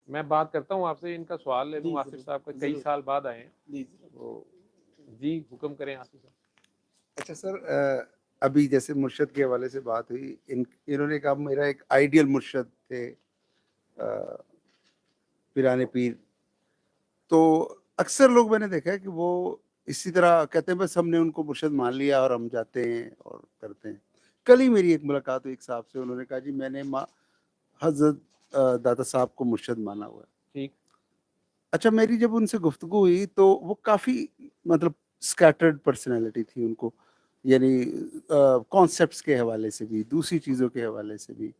मैं बात करता हूँ आपसे, इनका सवाल ले लूँ। आसिफ साहब का कई साल बाद आए हैं, तो जी हुक्म करें आसिफ साहब। अच्छा सर, अभी जैसे मुर्शद के हवाले से बात हुई, इन्होंने कहा मेरा एक आइडियल मुर्शद थे पिराने पीर। तो अक्सर लोग मैंने देखा है कि वो इसी तरह कहते हैं बस हमने उनको मुर्शद मान लिया और हम जाते हैं और करते हैं। कल ही मेरी एक मुलाकात हुई एक साहब से, उन्होंने कहा जी मैंने हजरत दादा साहब को मुर्शद माना हुआ है। ठीक। अच्छा, मेरी जब उनसे गुफ्तगू हुई तो वो काफ़ी मतलब स्कैटर्ड पर्सनैलिटी थी उनको, यानी कॉन्सेप्ट्स के हवाले से भी, दूसरी चीज़ों के हवाले से भी।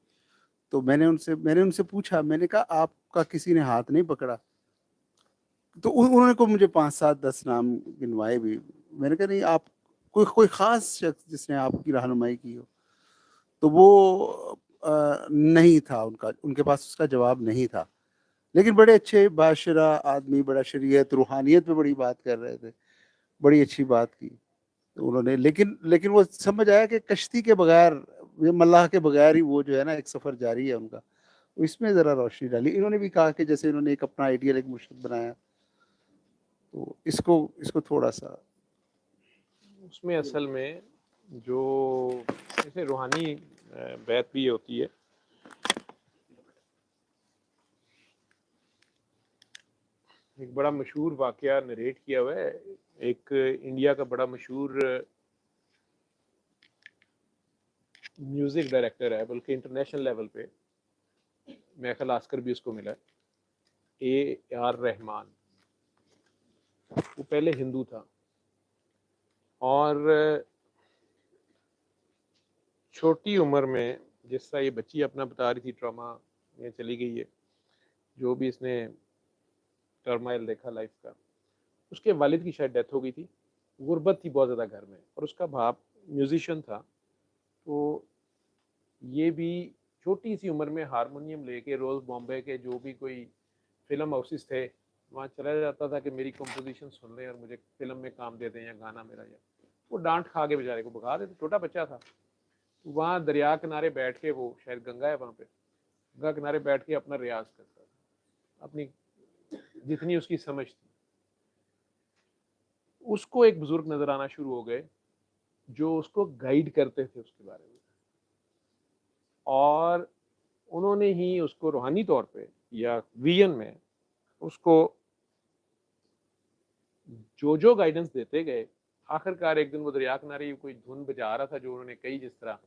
तो मैंने उनसे पूछा, मैंने कहा आपका किसी ने हाथ नहीं पकड़ा? तो उन्होंने को मुझे 5 7 10 नाम गिनवाए भी। मैंने कहा नहीं, आप कोई कोई ख़ास शख्स जिसने आपकी रहनुमाई की हो? तो वो नहीं था, उनका उनके पास उसका जवाब नहीं था। लेकिन बड़े अच्छे बाशरा आदमी, बड़ा शरीयत रूहानियत पे बड़ी बात कर रहे थे, बड़ी अच्छी बात की। तो उन्होंने, लेकिन लेकिन वो समझ आया कि कश्ती के बगैर, ये मल्लाह के बगैर ही वो जो है ना एक सफ़र जारी है उनका। तो इसमें ज़रा रोशनी डाली। इन्होंने भी कहा कि जैसे इन्होंने एक अपना आइडियल एक मुर्शिद बनाया, तो इसको इसको थोड़ा सा उसमें असल में जो जैसे रूहानी बैत भी होती है, एक बड़ा मशहूर वाकया नरेट किया हुआ है। एक इंडिया का बड़ा मशहूर म्यूजिक डायरेक्टर है, बल्कि इंटरनेशनल लेवल पे, मेरे ख्याल ऑस्कर भी उसको मिला है, AR रहमान। वो पहले हिंदू था और छोटी उम्र में, जिस तरह ये बच्ची अपना बता रही थी, ट्रॉमा में चली गई है, जो भी इसने टर्माइल देखा लाइफ का, उसके वालिद की शायद डेथ हो गई थी। गुर्बत थी बहुत ज़्यादा घर में, और उसका बाप म्यूजिशियन था। तो ये भी छोटी सी उम्र में हारमोनियम लेके रोज़ बॉम्बे के जो भी कोई फिल्म हाउसेस थे वहाँ चला जाता था कि मेरी कंपोजिशन सुन लें और मुझे फिल्म में काम दे दें या गाना मेरा। या वो डांट खा के बेचारे को भगा देते, छोटा बच्चा था। वहाँ दरिया किनारे बैठ के, वो शायद गंगा है वहाँ पे, गंगा किनारे बैठ के अपना रियाज करता था, अपनी जितनी उसकी समझ थी। उसको एक बुजुर्ग नजर आना शुरू हो गए जो उसको गाइड करते थे उसके बारे में, और उन्होंने ही उसको रूहानी तौर पे या विजन में उसको जो जो गाइडेंस देते गए, आखिरकार एक दिन वो दरिया किनारे कोई धुन बजा रहा था जो उन्होंने कई, जिस तरह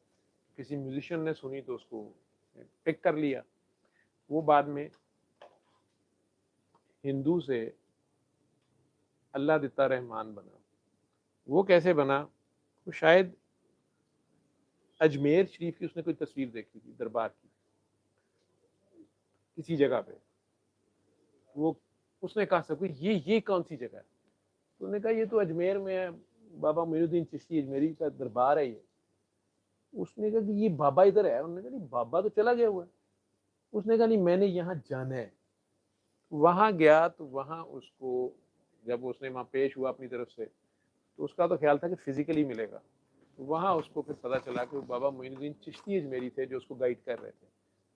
किसी म्यूजिशियन ने सुनी तो उसको पिक कर लिया। वो बाद में हिंदू से अल्लाह दिता रहमान बना। वो कैसे बना? वो शायद अजमेर शरीफ की उसने कोई तस्वीर देखी थी दरबार की किसी जगह पे। वो उसने कहा सब ये कौन सी जगह है? तो उन्होंने कहा ये तो अजमेर में है, बाबा मोइनुद्दीन चिश्ती अजमेरी का दरबार है ये। उसने कहा कि ये बाबा इधर है? उन्होंने कहा नहीं, बाबा तो चला गया हुआ है। उसने कहा नहीं, मैंने यहाँ जाना है। वहां गया तो वहां उसको, जब उसने वहां पेश हुआ अपनी तरफ से, तो उसका तो ख्याल था कि फिजिकली मिलेगा। तो वहां उसको फिर पता चला कि वो बाबा मोइनुद्दीन चिश्ती अजमेरी थे जो उसको गाइड कर रहे थे।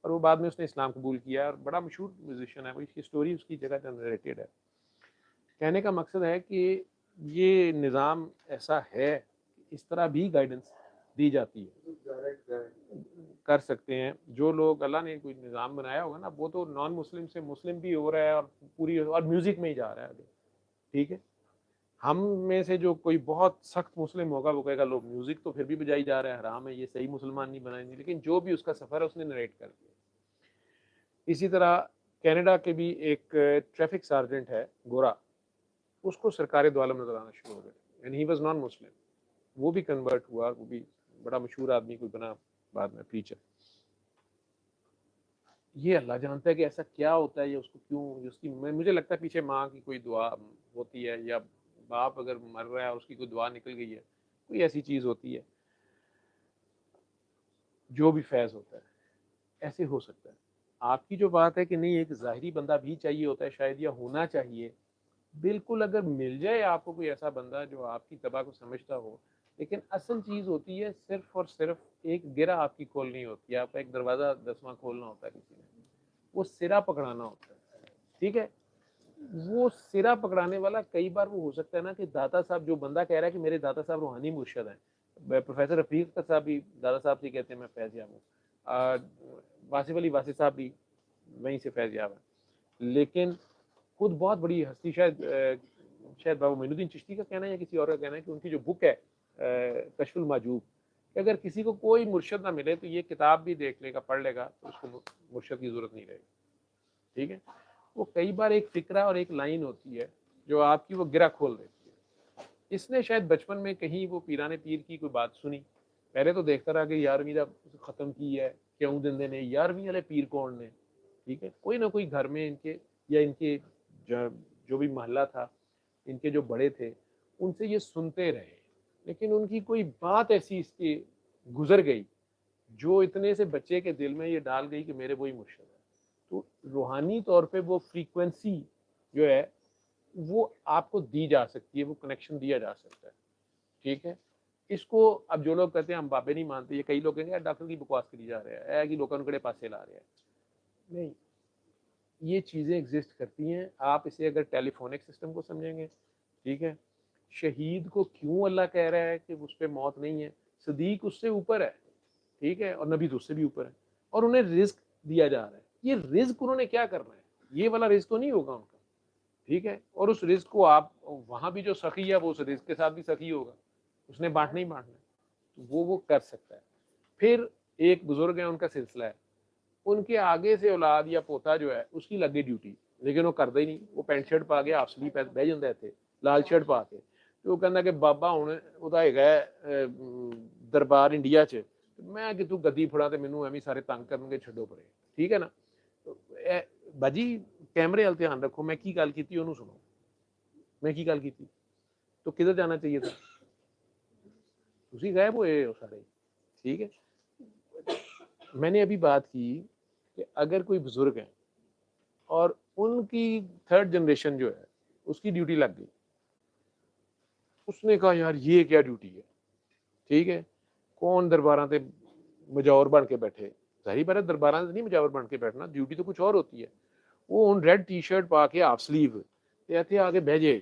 और वो बाद में उसने इस्लाम कबूल किया और बड़ा मशहूर म्यूजिशियन है। वो इसकी स्टोरी उसकी जगह जनरेटेड है। कहने का मकसद है कि ये निज़ाम ऐसा है, इस तरह भी गाइडेंस दी जाती है, कर सकते हैं। जो लोग, अल्लाह ने कोई निज़ाम बनाया होगा ना, वो तो नॉन मुस्लिम से मुस्लिम भी हो रहा है और पूरी, और म्यूज़िक में ही जा रहा है आगे। ठीक है, हम में से जो कोई बहुत सख्त मुस्लिम होगा वो कहेगा लो म्यूज़िक तो फिर भी बजाई जा रहा है, हराम है, ये सही मुसलमान नहीं बनाएंगे। लेकिन जो भी उसका सफ़र है उसने नरेट कर दिया। इसी तरह कनाडा के भी एक ट्रैफिक सार्जेंट है, गोरा, उसको सरकारी द्वालम नजर आना शुरू हो गए, and he was non Muslim. वो भी कन्वर्ट हुआ, वो भी बड़ा मशहूर आदमी कोई बना बाद में प्रीचर। ये अल्लाह जानता है कि ऐसा क्या होता है, ये उसको क्यों, उसकी, मुझे लगता है पीछे माँ की कोई दुआ होती है, या बाप अगर मर रहा है और उसकी कोई दुआ निकल गई है, कोई ऐसी चीज़ होती है। जो भी फैज़ होता है ऐसे हो सकता है। आपकी जो बात है कि नहीं, एक ज़ाहिरी बंदा भी चाहिए होता है शायद, या होना चाहिए, बिल्कुल, अगर मिल जाए आपको कोई ऐसा बंदा जो आपकी तबाह को समझता हो। लेकिन असल चीज़ होती है सिर्फ और सिर्फ एक गिरा आपकी खोलनी होती है, आपका एक दरवाज़ा 10वां खोलना होता है किसी ने, वो सिरा पकड़ाना होता है। ठीक है। वो सिरा पकड़ाने वाला कई बार वो हो सकता है ना कि दाता साहब, जो बंदा कह रहा है कि मेरे दाता साहब रूहानी मुर्शद हैं, प्रोफेसर रफीक साहब भी दादा साहब से कहते हैं मैं फैज़ याब हूँ, वासिफ अली वासिफ साहब भी वहीं से फैज़ याब है, लेकिन खुद बहुत बड़ी हस्ती, शायद बाबा मोइनुद्दीन चिश्ती का कहना है या किसी और का कहना है कि उनकी जो बुक है कशफुल माजूब, कि अगर किसी को कोई मुर्शद ना मिले तो ये किताब भी देख लेगा, पढ़ लेगा, तो उसको मुर्शद की ज़रूरत नहीं रहेगी। ठीक है। वो कई बार एक फिक्रा और एक लाइन होती है जो आपकी वो गिरा खोल देती है। इसने शायद बचपन में कहीं वो पीराने पीर की कोई बात सुनी, पहले तो देखता रहा कि 11वीं जब ख़त्म की है, क्यों दिंदे ने 11वीं वाले पीर कौन ने, ठीक है। कोई ना कोई घर में इनके या इनके जो भी महल्ला था, इनके जो बड़े थे, उनसे ये सुनते रहे, लेकिन उनकी कोई बात ऐसी इसके गुजर गई जो इतने से बच्चे के दिल में ये डाल गई कि मेरे वही मुर्शिद है। तो रूहानी तौर पे वो फ्रीक्वेंसी जो है वो आपको दी जा सकती है, वो कनेक्शन दिया जा सकता है। ठीक है। इसको अब जो लोग कहते हैं हम बाबे नहीं मानते, ये कई लोग कहेंगे डॉक्टर की बकवास करी जा रहा है कि लोग उनके पासे ला रहे हैं। नहीं, ये चीज़ें एग्जिस्ट करती हैं। आप इसे अगर टेलीफोनिक सिस्टम को समझेंगे, ठीक है, शहीद को क्यों अल्लाह कह रहा है कि उस पर मौत नहीं है, सदीक उससे ऊपर है, ठीक है, और नबी तो उससे भी ऊपर है, और उन्हें रिस्क दिया जा रहा है। ये रिस्क उन्होंने क्या करना है, ये वाला रिस्क तो नहीं होगा उनका, ठीक है। और उस रिस्क को आप वहाँ भी जो सखी है वो उस रिस्क के साथ भी सखी होगा, उसने बांटना ही बांटना है, तो वो कर सकता है। फिर एक बुजुर्ग है, उनका सिलसिला है, उनके आगे से औलाद या पोता जो है उसकी लगी ड्यूटी, लेकिन वो करता ही नहीं, वो पैंट शर्ट पा के आप स्लीप बह जाता है थे, लाल शर्ट पा के, तो वो कहता कि बाबा हुण ਉਹਦਾ ਹੈਗਾ दरबार इंडिया च, मैं कि तू गद्दी फड़ा तो मैनू एवं सारे तंग करनगे, छड्डो परे, ठीक है ना। बाजी कैमरे वाल ध्यान रखो, मैं की गल कीती ਉਹਨੂੰ सुनो, मैं की गल कीती, तो किधर जाना चाहिए था, तुसी गायब होए हो सारे, ठीक है। मैंने अभी बात की कि अगर कोई बुजुर्ग है और उनकी थर्ड जनरेशन जो है उसकी ड्यूटी लग गई, उसने कहा यार ये क्या ड्यूटी है, ठीक है, कौन दरबारां ते मजौर बन के बैठे, जाहिर बात है दरबारां ते नहीं मजौर बन के बैठना, ड्यूटी तो कुछ और होती है। वो हुण रेड टी शर्ट पा के हाफ स्लीव ते इत्थे आके बह जे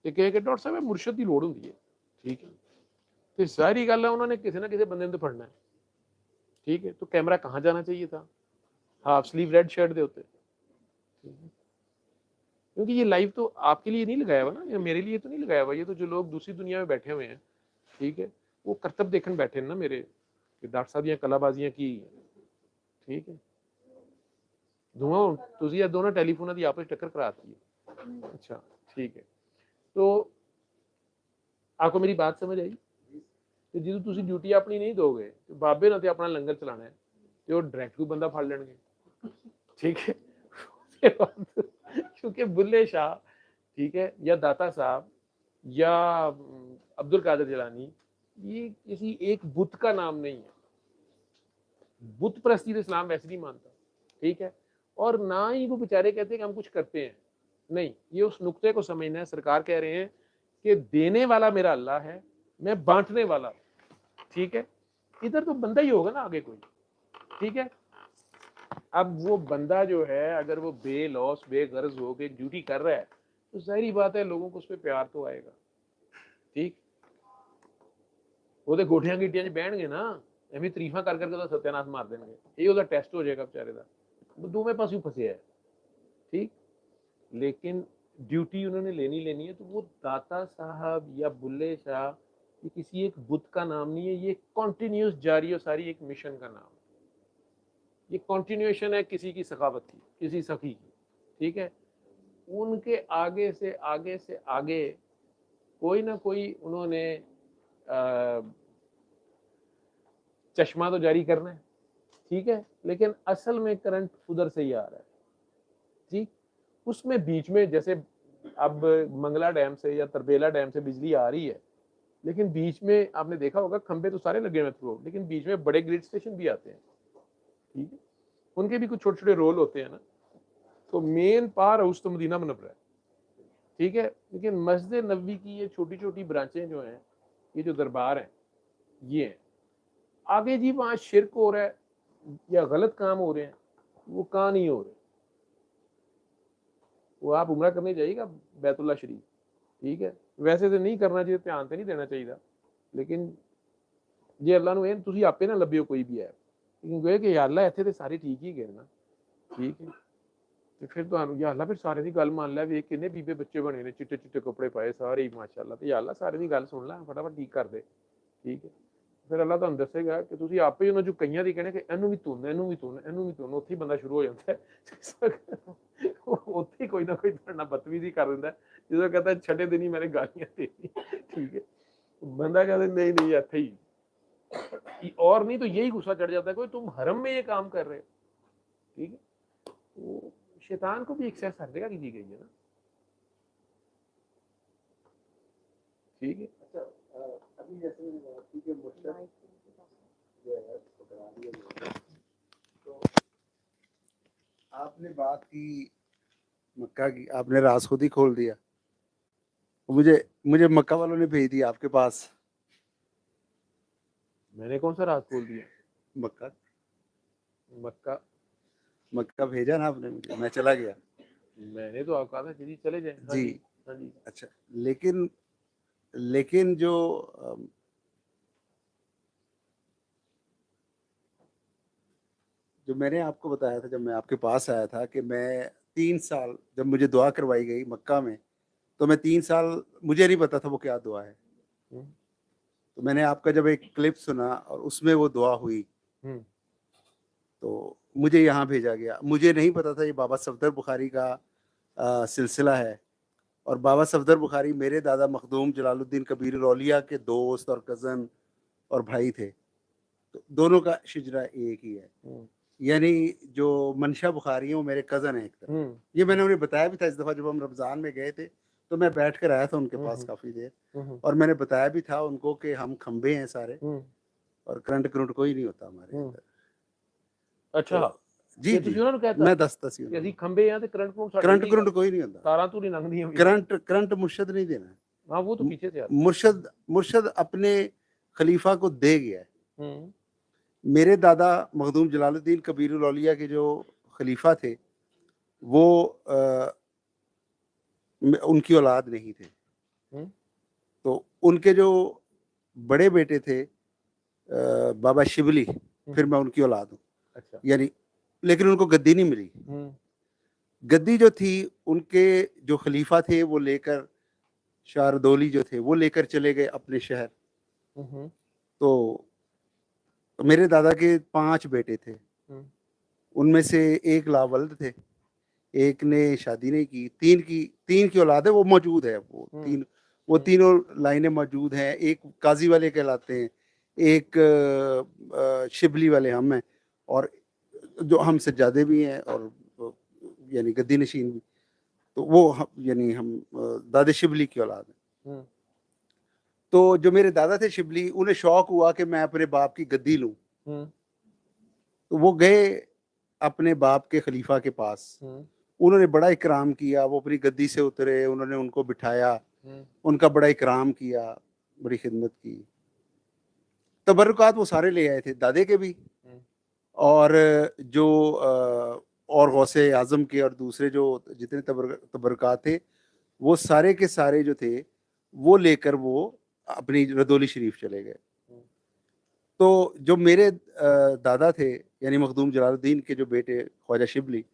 ते कहे कि डॉक्टर साहब मुर्शद की लोड़ होंदी है, ठीक है, तो सारी गल है उन्होंने किसी ना किसी बंदे ने तो फड़ना है, ठीक है। तो कैमरा कहाँ जाना चाहिए था, हाफ स्लीव रेड शर्ट दे होते, क्योंकि ये लाइव तो आपके लिए नहीं लगाया हुआ ना, या मेरे लिए तो नहीं लगाया हुआ, ये तो जो लोग दूसरी दुनिया में बैठे हुए हैं, ठीक है, वो करतब देखने बैठे हैं ना मेरे, कि डॉक्टर साहब ਦੀਆਂ कलाबाजियां की, ठीक है। धुआं तुझी या दोनों टेलीफोन की आपस टक्कर कराती है, अच्छा ठीक है। तो आपको मेरी बात समझ आई कि जो तुसी ड्यूटी अपनी नहीं दोगे तो बाबे ने तो अपना लंगर चलाना है, तो डायरेक्ट कोई बंदा फड़ लेंगे, ठीक है। उसके बाद क्योंकि बुल्ले शाह, ठीक है, या दाता साहब या अब्दुल कादिर जिलानी, ये किसी एक बुत का नाम नहीं है, बुत परस्ती तो इस्लाम वैसे नहीं मानता, ठीक है, और ना ही वो बेचारे कहते हैं कि हम कुछ करते हैं, नहीं, ये उस नुक्ते को समझना है। सरकार कह रहे हैं कि देने वाला मेरा अल्लाह है, मैं बांटने वाला, ठीक है। इधर तो बंदा ही होगा ना आगे कोई, ठीक है। अब वो बंदा जो है अगर वो बेलौस बेगर्ज हो के ड्यूटी कर रहा है तो जाहिर बात है लोगों को उस पर प्यार तो आएगा, ठीक। वो तो गोठियां गिटियां बहनगे ना, एवं तरीफा कर करके सत्यानाश मार देंगे, ये उसका टेस्ट हो जाएगा बेचारे का, दोवें पासों फंसे है, ठीक। लेकिन ड्यूटी उन्होंने लेनी है, तो वो दाता साहब या बुल्ले शाह ये किसी एक बुत का नाम नहीं है, ये कॉन्टिन्यूस जारी और सारी एक मिशन का नाम, ये कॉन्टिन्यूएशन है किसी की सखावत की, किसी सखी की, ठीक है। उनके आगे से आगे कोई ना कोई उन्होंने चश्मा तो जारी करना है, ठीक है, लेकिन असल में करंट उधर से ही आ रहा है, ठीक। उसमें बीच में जैसे अब मंगला डैम से या तरबेला डैम से बिजली आ रही है, लेकिन बीच में आपने देखा होगा खंबे तो सारे लगे हुए थ्रू, लेकिन बीच में बड़े ग्रिड स्टेशन भी आते हैं, ठीक है, उनके भी कुछ छोटे छोटे रोल होते हैं ना। तो मेन पावर हाउस तो मदीना मुनव्वरा है, ठीक है, लेकिन मस्जिद नबवी की ये छोटी छोटी ब्रांचें जो हैं, ये जो दरबार हैं, ये हैं आगे जी, वहाँ शिरक हो रहा है या गलत काम हो रहे हैं, वो कहाँ नहीं हो रहे, वो आप उम्रा करने जाइएगा बैतुल्ला शरीफ, ठीक है। वैसे तो नहीं करना चाहिए, ध्यान तो नहीं देना चाहिए, लेकिन जे अल्लाह ਨੂੰ ਇਹ ਤੁਸੀਂ ਆਪੇ ਨਾ ਲੱਭਿਓ ਕੋਈ ਵੀ ਹੈ, ਲੇਕਿਨ ਕਹੇ ਕਿ ਯਾ ਅੱਲਾ ਇੱਥੇ ਤੇ ਸਾਰੇ ਠੀਕ ਹੀ ਗਏ ਨਾ, ਠੀਕ ਹੈ। ਤੇ ਫਿਰ ਤੁਹਾਨੂੰ ਯਾ ਅੱਲਾ ਫਿਰ ਸਾਰੇ ਦੀ ਗੱਲ ਮੰਨ ਲੈ, ਵੇਖ ਕਿੰਨੇ ਬੀਬੇ ਬੱਚੇ ਬਣੇ ਨੇ, ਚਿੱਟੇ ਚਿੱਟੇ ਕੱਪੜੇ ਪਾਏ ਸਾਰੇ ਹੀ ਮਾਸ਼ਾਅੱਲਾ, ਤੇ ਯਾ ਅੱਲਾ ਸਾਰੇ ਦੀ ਗੱਲ ਸੁਣ ਲੈ, ਫਟਾਫਟ ਠੀਕ ਕਰ ਦੇ, ਠੀਕ ਹੈ। ਫਿਰ ਅੱਲਾ ਤੁਹਾਨੂੰ ਦੱਸੇਗਾ ਕਿ ਤੁਸੀਂ ਆਪੇ ਉਹਨਾਂ ਚੋਂ ਕਈਆਂ ਦੀ ਕਹਿਣਾ ਕਿ ਇਹਨੂੰ ਵੀ ਤੁੰਨ, ਇਹਨੂੰ ਵੀ ਤੁੰਨ, ਇਹਨੂੰ ਵੀ ਤੁੰਨ, ਉੱਥੇ ਹੀ ਬੰਦਾ ਸ਼ੁਰੂ ਹੋ ਜਾਂਦਾ ਹੈ। ਉੱਥੇ ਹੀ ਕੋਈ ਨਾ ਕੋਈ ਤੁਹਾਡੇ ਨਾਲ ਬਦਤਮੀਜ਼ੀ ਕਰ ਦਿੰਦਾ ਹੈ, ਜਦੋਂ ਕਹਿੰਦਾ ਛੱਡੇ ਦਿਨ ਹੀ ਮੈंने गालियां दे दी, ठीक है। बंदा कहता नहीं नहीं ਇੱਥੇ ही, और नहीं तो यही गुस्सा चढ़ जाता है कोई, तुम हरम में ये काम कर रहे हो, ठीक है। वो शैतान को भी एक्सेस हर जगह की दी गई है ना, ठीक है। अच्छा अभी जैसे मैंने बात की कि मुर्शद जो है पकड़ा लिया गया, तो आपने बात की मक्का की, आपने राज खुद ही खोल दिया। मुझे मक्का वालों ने भेज दिया आपके पास। मैंने कौन सा राज खोल दिया? मक्का मक्का मक्का भेजा ना आपने मुझे, मैं चला गया। मैंने तो आपको कहा था जी चले जाए। हाँ जी हाँ जी। अच्छा, लेकिन जो मैंने आपको बताया था जब मैं आपके पास आया था कि मैं 3 साल, जब मुझे दुआ करवाई गई मक्का में, तो मैं 3 साल, मुझे नहीं पता था वो क्या दुआ है। तो मैंने आपका जब एक क्लिप सुना और उसमें वो दुआ हुई, तो मुझे यहाँ भेजा गया। मुझे नहीं पता था ये बाबा सफदर बुखारी का सिलसिला है, और बाबा सफदर बुखारी मेरे दादा मखदूम जलालुद्दीन कबीर औलिया के दोस्त और कज़न और भाई थे, तो दोनों का शिजरा एक ही है। यानी जो मनशा बुखारी है वो मेरे कज़न है एक तरह। ये मैंने उन्हें बताया भी था इस दफ़ा जब हम रमज़ान में गए थे, तो मैं बैठ कर आया था उनके पास काफ़ी देर, और मैंने बताया भी था उनको कि हम खंबे हैं सारे, और करंट करंट कोई नहीं होता हमारे अंदर। अच्छा जी जी, मैं दसता सी ਅਸੀਂ ਖੰਬੇ ਆ ਤੇ ਕਰੰਟ ਨੂੰ करंट करंट कोई नहीं होता, ਤਾਰਾਂ ਤੋਂ ਨਹੀਂ ਲੰਘਦੀਆਂ। करंट मुर्शद नहीं देना है। हाँ वो तो पीछे से आता मुर्शद अपने खलीफा को दे गया है। है। मेरे दादा मखदूम जलालुद्दीन कबीर औलिया के जो खलीफा थे वो उनकी औलाद नहीं थे, तो उनके जो बड़े बेटे थे बाबा शिबली, फिर मैं उनकी औलाद हूँ। अच्छा। यानी लेकिन उनको गद्दी नहीं मिली। गद्दी जो थी उनके जो खलीफा थे वो लेकर, शारदोली जो थे वो लेकर चले गए अपने शहर। तो मेरे दादा के 5 बेटे थे, उनमें से एक लावल्द थे, एक ने शादी नहीं की, 3 की औलाद है, वो मौजूद है, वो तीनों लाइनें मौजूद हैं। एक काजी वाले कहलाते हैं, एक शिबली वाले हम हैं, और जो हम सज्जादे भी हैं, और यानी गद्दी नशीन भी, तो वो यानी हम दादे शिबली की औलाद हैं। तो जो मेरे दादा थे शिबली, उन्हें शौक हुआ कि मैं अपने बाप की गद्दी लूं, तो वो गए अपने बाप के खलीफा के पास। उन्होंने बड़ा इकराम किया, वो अपनी गद्दी से उतरे, उन्होंने उनको बिठाया, उनका बड़ा इकराम किया, बड़ी खिदमत की। तबरुकात वो सारे ले आए थे, दादे के भी, और जो और गौसे आजम के और दूसरे जो जितने तबरुकात थे वो सारे के सारे जो थे वो लेकर वो अपनी रदौली शरीफ चले गए। तो जो मेरे दादा थे यानी मखदूम जलालुद्दीन के जो बेटे ख्वाजा शिबली,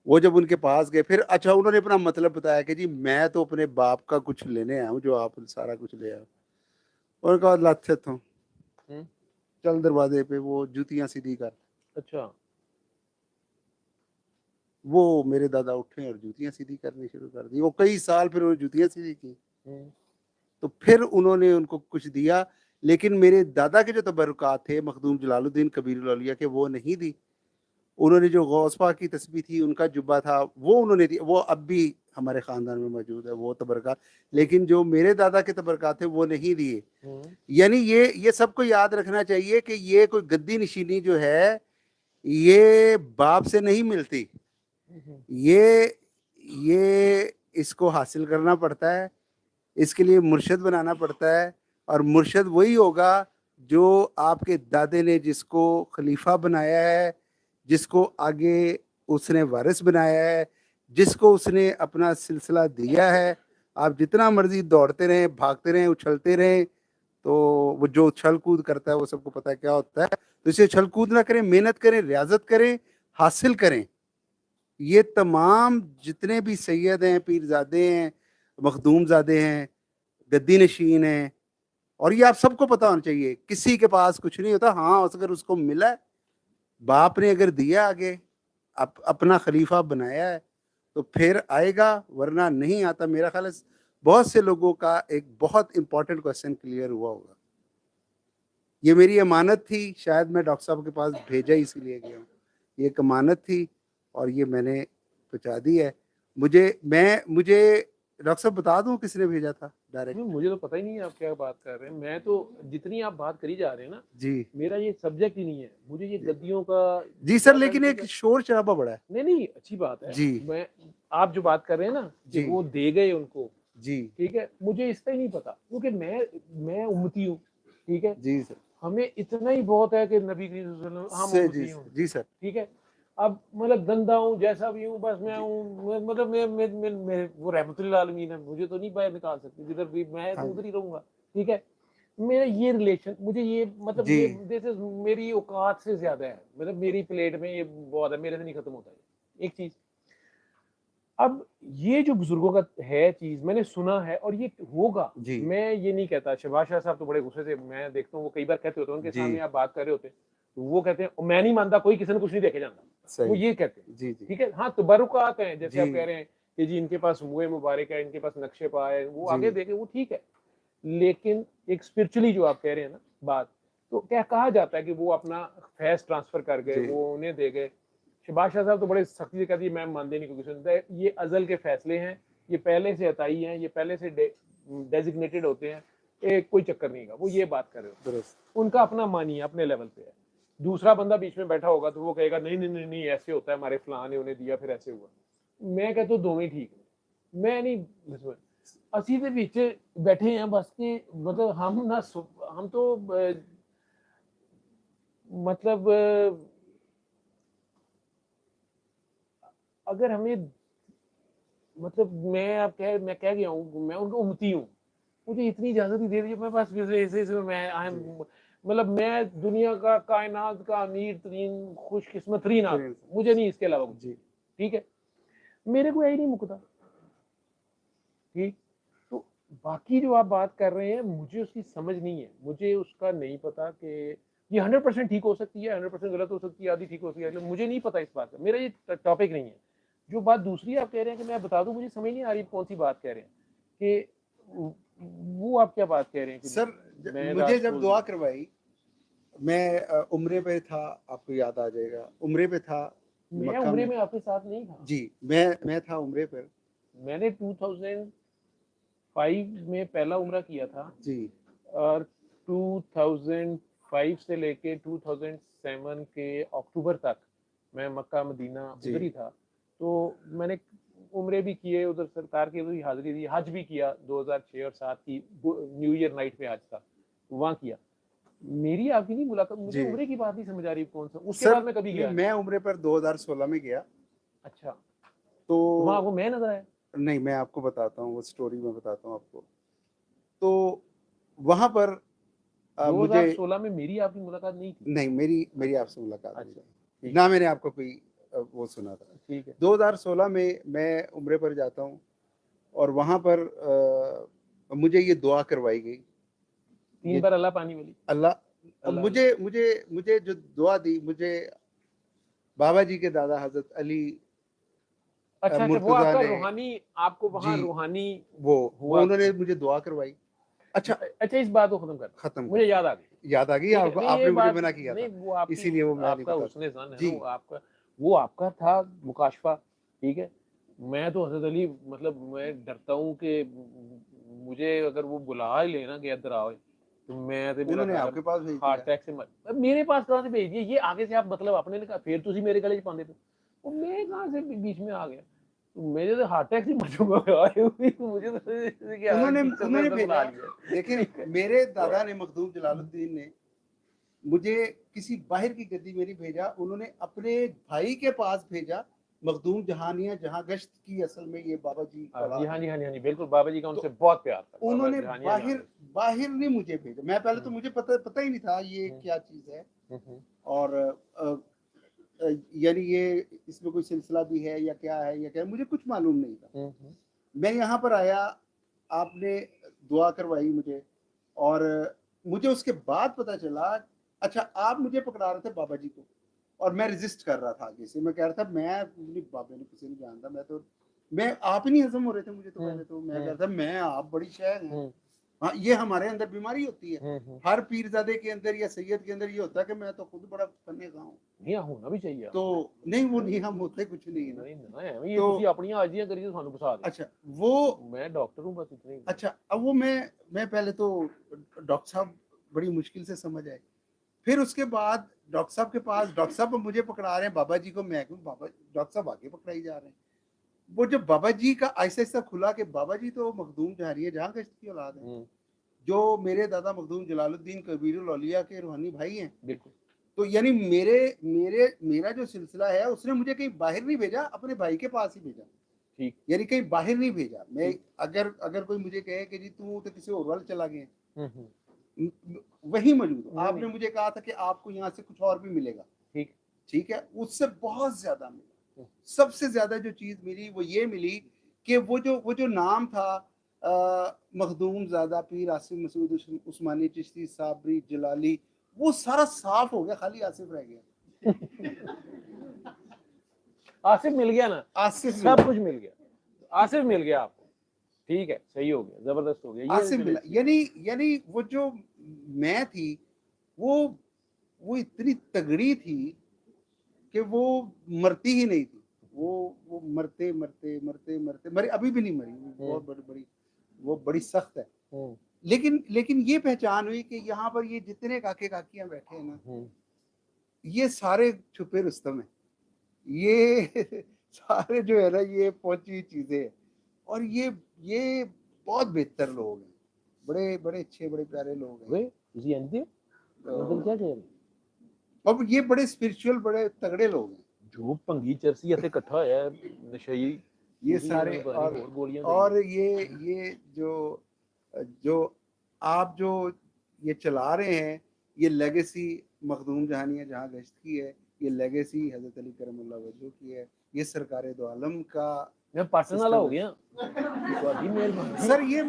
वो जब उनके पास गए, फिर अच्छा उन्होंने अपना मतलब बताया कि जी मैं तो अपने बाप का कुछ लेने आया हूँ, जो आप सारा कुछ ले आओ। उन्होंने कहा लाते तो चल दरवाजे पे वो जूतियां सीधी कर। अच्छा। वो मेरे दादा उठे और जूतियां सीधी करनी शुरू कर दी। वो कई साल फिर उन्होंने जूतियां सीधी की, तो फिर उन्होंने उनको कुछ दिया, लेकिन मेरे दादा के जो तबरुकात थे मखदूम जलालुद्दीन कबीर औलिया के, वो नहीं दी। उन्होंने जो गौस पाक की तस्बीह थी, उनका जुब्बा था, वो उन्होंने दी, वो अब भी हमारे ख़ानदान में मौजूद है वो तबरुकात, लेकिन जो मेरे दादा के तबरुकात थे वो नहीं दिए। यानी ये सबको याद रखना चाहिए कि ये कोई गद्दी नशीनी जो है ये बाप से नहीं मिलती, ये इसको हासिल करना पड़ता है, इसके लिए मुर्शद बनाना पड़ता है, और मुर्शद वही होगा जो आपके दादे ने जिसको खलीफा बनाया है, जिसको आगे उसने वारिस बनाया है, जिसको उसने अपना सिलसिला दिया है, आप जितना मर्जी दौड़ते रहें, भागते रहें, उछलते रहें, तो वो जो उछल कूद करता है वो सबको पता है क्या होता है। तो इसे उछल कूद ना करें, मेहनत करें, रियाजत करें, हासिल करें। ये तमाम जितने भी सैयद हैं, पीरजादे हैं, मखदूमजादे हैं, गद्दी नशीन हैं, और ये आप सबको पता होना चाहिए, किसी के पास कुछ नहीं होता। हाँ, अगर उसको मिला है, बाप ने अगर दिया आगे, अपना खलीफा बनाया है, तो फिर आएगा, वरना नहीं आता। मेरा ख्याल है बहुत से लोगों का एक बहुत इंपॉर्टेंट क्वेश्चन क्लियर हुआ होगा। ये मेरी अमानत थी, शायद मैं डॉक्टर साहब के पास भेजा ही इसीलिए गया हूँ। ये एक अमानत थी और ये मैंने पहुंचा दी है। मुझे डॉक्टर साहब बता दूं किसने भेजा था डायरेक्ट? मुझे तो पता ही नहीं है आप क्या बात कर रहे हैं। मैं तो जितनी आप बात करी जा रहे हैं ना, जी मेरा ये सब्जेक्ट ही नहीं है। मुझे ये गद्दियों का जी सर, लेकिन एक शोर शराबा बड़ा है। नहीं, अच्छी बात है। जी मैं आप जो बात कर रहे हैं ना कि जी वो दे गए उनको, जी ठीक है, मुझे इसका ही नहीं पता, क्योंकि मैं उम्मती हूँ, ठीक है। जी सर, हमें इतना ही बहुत है कि नबी करीम सल्लल्लाहु अलैहि वसल्लम हम जी उम्मती हूँ, जी सर, ठीक है। अब मतलब गंदा हूँ, जैसा भी हूँ, बस मैं हूँ, मतलब मैं वो रहमतुल्लिल आलमीन है, मुझे तो नहीं बाहर निकाल सकती, जिधर भी मैं तो उधर ही रहूंगा, ठीक है। मेरा ये रिलेशन, मुझे ये मतलब जी ये दिस इज मेरी औकात से ज्यादा है, मतलब मेरी प्लेट में ये बहुत है, मेरे से नहीं खत्म होता है एक चीज। अब ये जो बुजुर्गों का है चीज, मैंने सुना है और ये होगा। जी मैं ये नहीं कहता, शहबाज शाह साहब तो बड़े गुस्से से, मैं देखता हूँ वो कई बार कहते होते हैं, उनके जी सामने आप बात कर रहे होते, तो वो कहते हैं मैं नहीं मानता कोई किसी ने कुछ नहीं देखे जाता, वो सही, ये कहते हैं, जी जी ठीक है। हाँ, तबरुकात हैं, जैसे आप जी कह रहे हैं कि जी इनके पास मुए मुबारक है, इनके पास नक्शे पा है, वो जी आगे देखे, वो ठीक है। लेकिन एक स्पिरिचुअली जो आप कह रहे हैं ना बात, तो क्या कहा जाता है कि वो अपना फैज ट्रांसफर कर गए, जी वो उन्हें दे गए। शहबाज शाह साहब तो बड़े सख्ती से कहती है मैं मानते नहीं, क्योंकि सुनता है ये अजल के फैसले हैं, ये पहले से अताई हैं, ये पहले से डेजिग्नेटेड होते हैं, एक कोई चक्कर नहीं का, वो ये बात कर रहे हो। दुरुस्त, उनका अपना मानिए, अपने लेवल पे है। दूसरा बंदा बीच में बैठा होगा तो वो कहेगा नहीं नहीं नहीं नहीं, ऐसे होता है, हमारे फलां ने उन्हें दिया फिर ऐसे हुआ। मैं कहता हूँ दोवें ठीक है, मैं नहीं ਅਸੀਂ ਦੇ ਵਿੱਚ बैठे हैं बस कि मतलब हम ना हम तो मतलब अगर हमें मतलब मैं कह गया हूँ, मैं उनको उम्मती हूँ, मुझे इतनी इजाजत ही दे दीजिए, मैं बस ऐसे मैं आई एम, मतलब मैं दुनिया का कायनात का अमीर तरीन खुशकिस्मत तरीन आदमी, मुझे नहीं इसके अलावा कुछ, जी ठीक है। मेरे को यही नहीं मुकता, ठीक। तो बाकी जो आप बात कर रहे हैं, मुझे उसकी समझ नहीं है, मुझे उसका नहीं पता कि ये 100% ठीक हो सकती है, 100% गलत हो सकती है, आधी ठीक हो सकती है, मुझे नहीं पता इस बात का, मेरा ये टॉपिक नहीं है। जो बात दूसरी आप कह रहे हैं कि मैं बता दूं, मुझे समझ नहीं आ रही कौन सी बात कह रहे हैं कि वो आप क्या बात कह रहे हैं कि सर, मैं मुझे जब दुआ करवाई, मैं उम्रे पे था, आपको याद आ जाएगा, उम्रे पे था मैं मक्का उम्रे में। में आपके साथ नहीं था। जी, मैं था उम्रे पर। मैंने 2005 में पहला उम्रा किया था, जी और 2005 से लेके 2007 के अक्टूबर तक मैं मक्का मदीना जी उधर ही था। तो मैंने उम्रे भी किए उधर, सरकार की उधर हाजिरी दी, हज भी किया 2006 और 7 की न्यू ईयर नाइट पे हज था, वहाँ किया। मेरी आपकी नहीं मुलाकात, मुझे जी उम्रे की बात नहीं समझ आ रही कौन सा, उसके सर, बाद मैं कभी गया नहीं। मैं उम्रे पर 2016 में गया। अच्छा, तो तो वहाँ आपको मैं नजर आया? नहीं, मैं आपको बताता हूँ, वो स्टोरी मैं बताता हूँ आपको। तो वहां पर मुझे 2016 में मेरी आपकी मुलाकात नहीं थी? नहीं, मेरी मेरी आपसे मुलाकात नहीं अच्छा, हुई, ठीक ना है, मैंने आपको कोई वो सुना था। ठीक है। 2016 में मैं उम्रे पर जाता हूँ, और वहां पर मुझे ये दुआ करवाई गई। 3 ये बार अल्लाह पानी वाली, अल्लाह, अल्लाह मुझे अल्लाह। मुझे मुझे जो दुआ दी, मुझे बाबा जी के दादा हजरत अली अच्छा अच्छा, वो मुर्तजा आपका ने, रूहानी, आपको जी, वहाँ रूहानी वो हुआ। उन्होंने मुझे दुआ करवाई। अच्छा, अच्छा, इस बात को खत्म कर, खत्म मुझे कर, याद आ गई, याद आ गई ठीक है। आपको? नहीं ये आपने मुझे बात मना किया नहीं, था, वो आपकी, इसीलिए वो मैं नहीं आपका बताता। हुस्न ज़न है ना, जी वो आपका था मुकाशफा, ठीक है। मैं तो हजरत अली, मतलब मैं डरता हूँ कि मुझे अगर वो बुला ही लेना कि इधर आओ, तो मैं तो मेरा उन्होंने ख्याल है आपके पास भेज हार्ट दिया। अटैक से मर, मेरे पास कहाँ से भेज दिए ये आगे से, आप मतलब आपने कहा फिर तुसी मेरे गले च पाते थे, वो मैं कहाँ से बीच में आ गया, तो मेरे तो हार्ट अटैक से मर जाऊंगा आए हुए, मुझे तो क्या उन्होंने टीचर ने उन्होंने अंदर बुला भेजा। लिया, देखें, ठीक है। मेरे दादा ने, मखदूम जलालुद्दीन ने मुझे किसी बाहर की गद्दी में नहीं भेजा, उन्होंने अपने भाई के पास भेजा मखदूम जहानिया जहाँ गश्त की, असल में ये बाबा जी हाँ औलाद जी, है। हाँ जी, हाँ जी, हाँ जी, बिल्कुल बाबा जी का तो उनसे बहुत प्यार था। बाबा उन्होंने जहानिया जहाँ बाहर गए। बाहर नहीं मुझे भेजा, मैं पहले तो हम्म, मुझे पता ही नहीं था ये हम्म, क्या चीज़ है। हम्म, और यानी ये इसमें कोई सिलसिला भी है या क्या है या क्या है, मुझे कुछ मालूम नहीं था। हम्म, मैं यहाँ पर आया, आपने दुआ करवाई मुझे, और मुझे उसके बाद पता चला, अच्छा आप मुझे पकड़ा रहे थे बाबा जी को, और मैं रेजिस्ट कर रहा था आगे से, मैं कह रहा था मैं मुझे बाबा ने किसी नहीं जानता, मैं आप ही नहीं हजम हो रहे थे मुझे, तो पहले तो मैं कह रहा था मैं आप बड़ी शह हैं। हम्म, हाँ, ये हमारे अंदर बीमारी होती है, हम्म। हर पीरजादे के अंदर या सैयद के अंदर ये होता है कि मैं तो खुद बड़ा फन्ने का हूँ। नहीं होना भी चाहिए। तो नहीं, वो नहीं, हम होते कुछ नहीं है ना। नहीं ना ਐਵੇਂ ਹੀ तो ਤੁਸੀਂ ਆਪਣੀਆਂ ਆਜੀਆਂ ਕਰੀ ਤੁਹਾਨੂੰ ਫਸਾ ਦੇ। अच्छा वो मैं डॉक्टर हूँ बस इतना ही। अच्छा, अब वो मैं पहले तो डॉक्टर साहब बड़ी मुश्किल से समझ आए, फिर उसके बाद डॉक्टर साहब के पास, डॉक्टर साहब मुझे पकड़ा रहे हैं बाबा जी को, मैं क्यों बाबा, डॉक्टर साहब आगे पकड़ाई जा रहे हैं। वो जब बाबा जी का ऐसा ऐसा खुला कि बाबा जी तो मखदूम जहारिया जहाँ गश्त की औलाद है, जो मेरे दादा मखदूम जलालुद्दीन कबीरुल औलिया के रूहानी भाई हैं। बिल्कुल। तो यानी मेरे मेरे मेरा जो सिलसिला है, उसने मुझे कहीं बाहर नहीं भेजा, अपने भाई के पास ही भेजा, ठीक। यानी कहीं बाहर नहीं भेजा। मैं अगर अगर कोई मुझे कहे कि जी तू तो किसी और वाले चला गया, वही मौजूद हूं। नहीं, आपने नहीं। मुझे कहा था कि आपको यहाँ से कुछ और भी मिलेगा, ठीक। ठीक है, उससे बहुत ज्यादा मिला। सबसे ज्यादा जो चीज मिली वो ये मिली कि वो जो नाम था, मखदूम ज़ादा पीर आसिफ मसूद उस्मानी चिश्ती साबरी जलाली, वो सारा साफ हो गया, खाली आसिफ रह गया। आसिफ मिल गया ना, आसिफ सब कुछ मिल गया, आसिफ मिल गया आपको। ठीक है, सही हो गया, जबरदस्त हो गया ये। आसिफ मिला, यानी वो जो मैं थी, वो इतनी तगड़ी थी कि वो मरती ही नहीं थी। वो मरते मरते मरते मरते मरे, अभी भी नहीं मरी, बहुत बड़ी वो बड़ी सख्त है। लेकिन ये पहचान हुई कि यहाँ पर ये जितने काके काकियां बैठे हैं ना, ये सारे छुपे रुस्तम है, ये सारे जो है ना, ये पहुंची हुई चीजें हैं, और ये बहुत बेहतर लोग हैं, बड़े बड़े अच्छे बड़े प्यारे लोग हैं। मतलब क्या कह रहे? अब ये बड़े स्पिरिचुअल बड़े तगड़े लोग हैं, जो भंगी चरसी ऐसे इकट्ठा होया है नशई, ये सारे। और ये जो आप जो ये चला रहे हैं, ये लेगेसी मखदूम जहानिया जहाँ गश्त की है, ये लेगेसी हजरत अली करमुल्लाह वजह की है, ये सरकार दो आलम का। मैं पाटन वाला हो गया सर, ये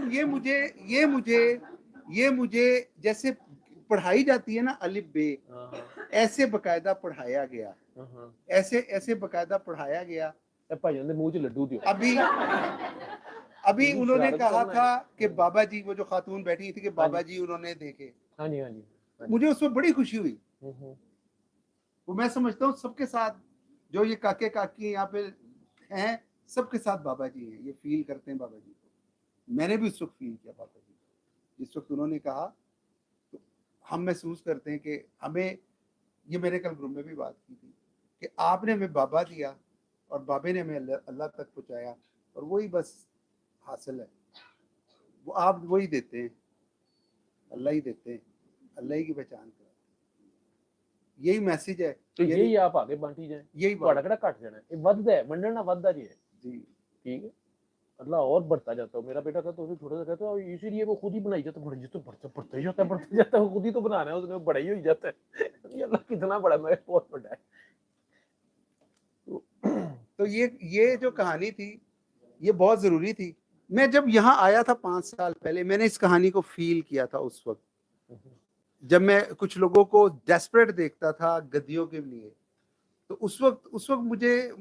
मुझे जैसे पढ़ाई जाती है ना अलिफ बे, ऐसे बकायदा पढ़ाया गया, ऐसे बकायदा पढ़ाया गया। भाईजान दे मुंह च लड्डू दियो। अभी उन्होंने कहा था कि बाबा जी, वो जो खातून बैठी थी कि बाबा जी उन्होंने देखे। हाँ जी, हाँ जी। मुझे उसमें बड़ी खुशी हुई। वो मैं समझता हूँ सबके साथ जो ये काके काकी यहाँ पे हैं, सबके साथ बाबा जी हैं, ये फील करते हैं बाबा जी को। मैंने भी उस वक्त फील किया बाबा जी, जिस वक्त उन्होंने कहा, तो हम महसूस करते हैं कि हमें, ये मेरे कल ग्रुप में भी बात की थी कि आपने हमें बाबा दिया और बाबे ने हमें अल्लाह तक पहुँचाया, और वही बस हासिल है, वो आप वही देते हैं, अल्लाह ही देते हैं, अल्लाह ही की पहचान कराते हैं। यही मैसेज है। तो यही आप आगे बांटी जाए, यही ਤੁਹਾਡਾ ਕਿਹੜਾ ਘਟ ਜਾਣਾ, ਇਹ ਵੱਧਦਾ ਹੈ, ਵੰਡਣਾ ਵੱਧਦਾ ਜੀ है जी। ठीक है, अल्लाह और बढ़ता जाता है। मेरा बेटा कहता है थोड़ा सा, कहता है इसीलिए वो खुद ही बनाई जाता है, जितना बढ़ता ही जाता है, वो खुद ही तो बनाना है, उसने बड़ा ही हो जाता है। अल्लाह कितना बड़ा, मैं बहुत बड़ा है। तो ये जो कहानी थी, ये बहुत जरूरी थी। मैं जब यहाँ आया था 5 साल पहले, मैंने इस कहानी को फील किया था उस वक्त, जब मैं कुछ लोगों को डेस्परेट देखता था गद्दियों के लिए। तो उस वक्त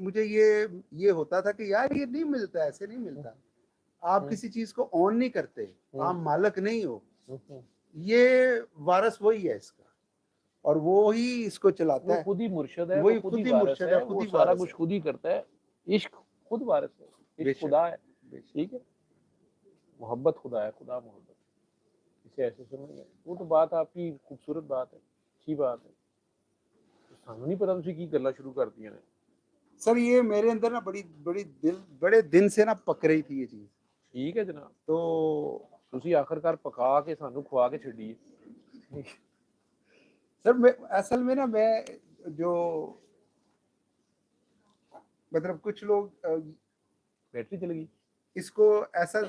मुझे ये होता था कि यार ये नहीं मिलता, ऐसे नहीं मिलता। आप किसी चीज को ऑन नहीं करते, आप मालक नहीं हो, ये वारस वही है इसका, और वो ही इसको चलाता है, खुद ही मुर्शिद है, वही खुद ही मुर्शिद है, खुद ही सारा कुछ खुद ही करता है। इश्क खुद वारिस है, इश्क खुदा है, ठीक है, मोहब्बत खुदा है, खुदा मोहब्बत, इसे ऐसे समझिए। वो तो बात आपकी खूबसूरत बात है, अच्छी बात है। ਸਾਨੂੰ नहीं पता ਤੁਸੀਂ ਕੀ ਗੱਲਾਂ शुरू करती ने। सर ये मेरे अंदर ना बड़े दिन से ना पक रही थी ये चीज। ठीक है जनाब, तो ਤੁਸੀਂ आखिरकार पका के ਸਾਨੂੰ ਖਵਾ के ਛੱਡੀ। सर मैं असल में ना, मैं जो मतलब कुछ लोग बैटरी चली गई इसको ऐसा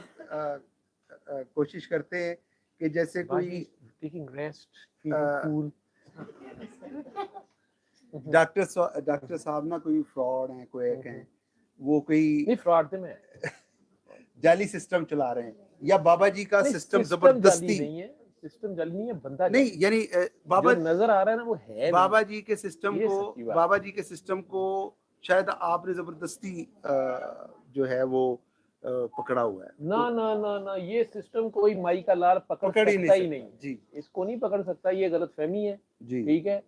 कोशिश करते हैं कि जैसे बाजी कोई taking rest feeling cool doctor साहब ना कोई फ्रॉड है, कोई एक है, वो कोई नहीं फ्रॉड थे मैं जाली सिस्टम चला रहे हैं, या बाबा जी का नहीं, सिस्टम सिस्टम जबरदस्ती जाली नहीं है, सिस्टम जाली नहीं है, बंदा नहीं, जाली यानी है। बाबा जो नजर आ रहा है ना वो है बाबा नहीं, जी के सिस्टम ये को सच्ची बात बाबा है। जी के सिस्टम को शायद आपने जबरदस्ती जो है वो पकड़ा हुआ है, ना तो ना ना ना, ये सिस्टम कोई माई का लाल पकड़ पकड़ ही सकता ही नहीं नहीं सकता। है, जी इसको नहीं पकड़ सकता, ये गलत फहमी है। जी ठीक है,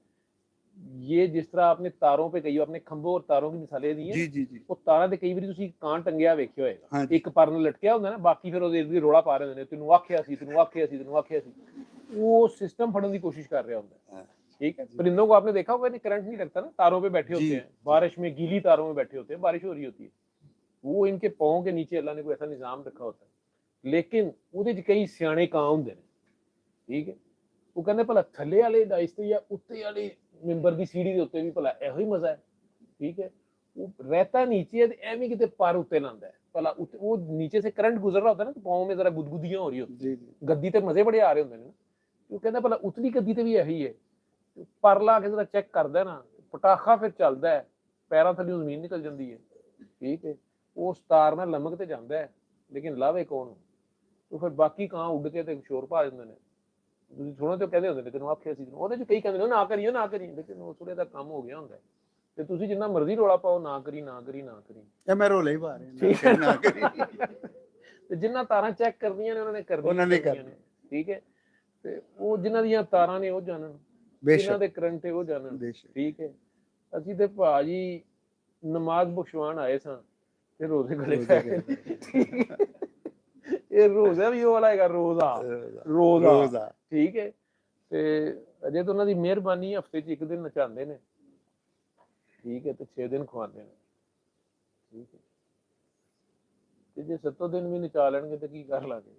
ये जिस तरह आपने तारों पे कही, आपने खंभों और तारों की मिसालें दी है जी ना, जी जी ਉਹ ਤਾਰਾਂ ਤੇ ਕਈ ਵਾਰੀ ਤੁਸੀਂ ਕਾਂ ਟੰਗਿਆ ਵੇਖਿਆ ਹੋਏਗਾ, ਹਾਂਜੀ। ਇੱਕ ਪਰ ਨੂੰ ਲਟਕਿਆ ਹੁੰਦਾ ਨਾ, ਬਾਕੀ ਫਿਰ ਉਹਦੇ ਇਰਦ ਗਿਰਦ ਰੋਲਾ ਪਾ ਰਹੇ ਹੁੰਦੇ ਨੇ, ਤੈਨੂੰ ਆਖਿਆ ਸੀ ਤੈਨੂੰ ਆਖਿਆ ਸੀ ਤੈਨੂੰ ਆਖਿਆ ਸੀ, वो सिस्टम फड़ने की कोशिश कर रहा होता है। ठीक है, परिंदों को आपने देखा होगा, करंट नहीं लगता ना, तारों पे बैठे होते हैं, बारिश में गीली तारों में बैठे होते हैं, बारिश हो रही होती है, वो इनके पाँव के नीचे अल्लाह ने कोई ऐसा निजाम रखा होता है, लेकिन ਉਹਦੇ ਚ ਕਈ ਸਿਆਣੇ ਕਾਂ ਹੁੰਦੇ ਨੇ। ਠੀਕ ਹੈ, ਉਹ ਕਹਿੰਦੇ ਭਲਾ ਥੱਲੇ ਵਾਲੇ ਡਾਈਸ ਤੇ ਜਾਂ ਉੱਤੇ ਵਾਲੇ ਮੈਂਬਰ ਦੀ ਸੀੜੀ ਦੇ ਉੱਤੇ ਵੀ ਭਲਾ ਇਹੋ ਹੀ ਮਜ਼ਾ ਹੈ। ਠੀਕ है, वो रहता नीचे है, एवं कितने पर उत्ते लांदा है, भला वो नीचे से करंट गुजर रहा होता है ना, तो पाँव में जरा गुदगुदियां हो रही होती है, गद्दी ते मजे बड़े आ रहे होंगे ना, वो कहता भला उतली गद्दी ते भी यही है, पर ला के जरा चेक करता है ना, पटाखा फिर चलता है, पैरों थल्ले जमीन निकल जाती है। ठीक है, वो स्टार ना लमक ते जाता है, लेकिन लावे कौन, तो फिर बाकी ਕਾਂ ਉੱਡ ਕੇ ਤੇ ਸ਼ੋਰ ਪਾ ਦਿੰਦੇ ਨੇ। ਤੁਸੀਂ ਸੁਣੋ ਤੇ ਕਹਿੰਦੇ ਹੁੰਦੇ ਨੇ ਤੈਨੂੰ ਆਖਿਆ ਸੀ, ਉਹਦੇ ਚ ਕਈ ਕਹਿੰਦੇ ਨੇ ਨਾ ਕਰੀਏ ਨਾ ਕਰੀਏ, ਲੇਕਿਨ ਉਹ ਥੋੜੇ ਦਾ ਕੰਮ ਹੋ ਗਿਆ ਹੁੰਦਾ, ਤੇ ਤੁਸੀਂ ਜਿੰਨਾ ਮਰਜ਼ੀ ਰੋਲਾ ਪਾਓ, ਨਾ ਕਰੀ ਨਾ ਕਰੀ ਨਾ ਕਰੀ, ਇਹ ਮੈਂ ਰੋਲੇ ਹੀ ਪਾ ਰਿਹਾ ਨਾ ਕਰੀ ਤੇ ਜਿੰਨਾ ਤਾਰਾਂ ਚੈੱਕ ਕਰਨੀਆਂ ਨੇ ਉਹਨਾਂ ਨੇ ਕਰਨੀਆਂ ਨੇ। ਠੀਕ ਹੈ, ਤੇ ਉਹ ਜਿਨ੍ਹਾਂ ਦੀਆਂ ਤਾਰਾਂ ਨੇ ਉਹ ਜਾਣਨ, ਜਿਨ੍ਹਾਂ ਦੇ ਕਰੰਟ ਹੈ ਉਹ ਜਾਣਨ। ਠੀਕ ਹੈ, ਅਸੀਂ ਤੇ ਭਾਜੀ ਨਮਾਜ਼ ਬਖਸ਼ਵਾਣ ਆਏ ਸਾਂ ਤੇ ਰੋਜ਼ੇ ਗਲੇ ਪੈ ਗਏ। ਇਹ ਰੋਜ਼ਾ ਵੀ ਉਹ ਵਾਲਾ ਹੈਗਾ, ਰੋਜ਼ਾ। ਠੀਕ ਹੈ, ਤੇ ਅਜੇ ਤਾਂ ਉਹਨਾਂ ਦੀ ਮਿਹਰਬਾਨੀ, ਹਫਤੇ 'ਚ ਇੱਕ ਦਿਨ ਨਚਾਉਂਦੇ ਨੇ। ਠੀਕ ਹੈ, ਤੇ 6 ਦਿਨ ਖਵਾਉਂਦੇ ਨੇ। ਠੀਕ ਹੈ, ਤੇ ਜੇ 7 ਦਿਨ ਵੀ ਨਚਾ ਲੈਣਗੇ ਤੇ ਕੀ ਕਰ ਲਾਂਗੇ।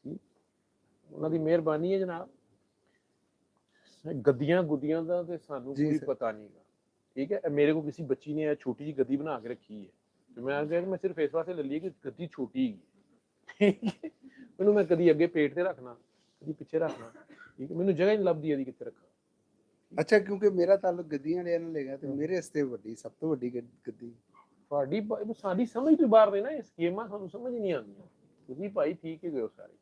ਠੀਕ, ਉਹਨਾਂ ਦੀ ਮਿਹਰਬਾਨੀ ਹੈ ਜਨਾਬ। ਗੱਦੀਆਂ ਗੁੱਦੀਆਂ ਦਾ ਤੇ ਸਾਨੂੰ ਕੋਈ ਪਤਾ ਨਹੀਂ ਗਾ। ਠੀਕ ਹੈ, ਮੇਰੇ ਕੋਲ ਕਿਸੇ ਬੱਚੀ ਨੇ ਛੋਟੀ ਜਿਹੀ ਗੱਦੀ ਬਣਾ ਕੇ ਰੱਖੀ ਹੈ, ਤੇ ਮੈਂ ਕਿਹਾ ਮੈਂ ਸਿਰਫ ਇਸ ਵਾਸਤੇ ਲੈ ਲਈ ਕਿ ਗੱਦੀ ਛੋਟੀ ਹੈਗੀ। ਠੀਕ ਹੈ, ਮੈਨੂੰ ਮੈਂ ਕਦੀ ਅੱਗੇ ਪੇਟ ਤੇ ਰੱਖਣਾ, ਕਦੀ ਪਿੱਛੇ ਰੱਖਣਾ। ਠੀਕ ਹੈ, ਮੈਨੂੰ ਜਗ੍ਹਾ ਹੀ ਨਹੀਂ ਲੱਭਦੀ ਇਹਦੀ ਕਿੱਥੇ ਰੱਖਾਂ। ਅੱਛਾ, ਕਿਉਂਕਿ ਮੇਰਾ ਤਾਲੁਕ ਗੱਦੀਆਂ ਵਾਲਿਆਂ ਨਾਲ ਹੈਗਾ, ਤੇ ਮੇਰੇ ਵਾਸਤੇ ਵੱਡੀ, ਸਭ ਤੋਂ ਵੱਡੀ ਗੱਦੀ ਤੁਹਾਡੀ ਸਾਡੀ ਸਮਝ ਤੋਂ ਬਾਹਰ ਨੇ ਨਾ ਇਹ ਸਕੀਮਾਂ, ਸਾਨੂੰ ਸਮਝ ਨਹੀਂ ਆਉਂਦੀਆਂ। ਤੁਸੀਂ ਭਾਈ ਠੀਕ ਹੀ ਗਏ ਹੋ ਸਾਰੇ।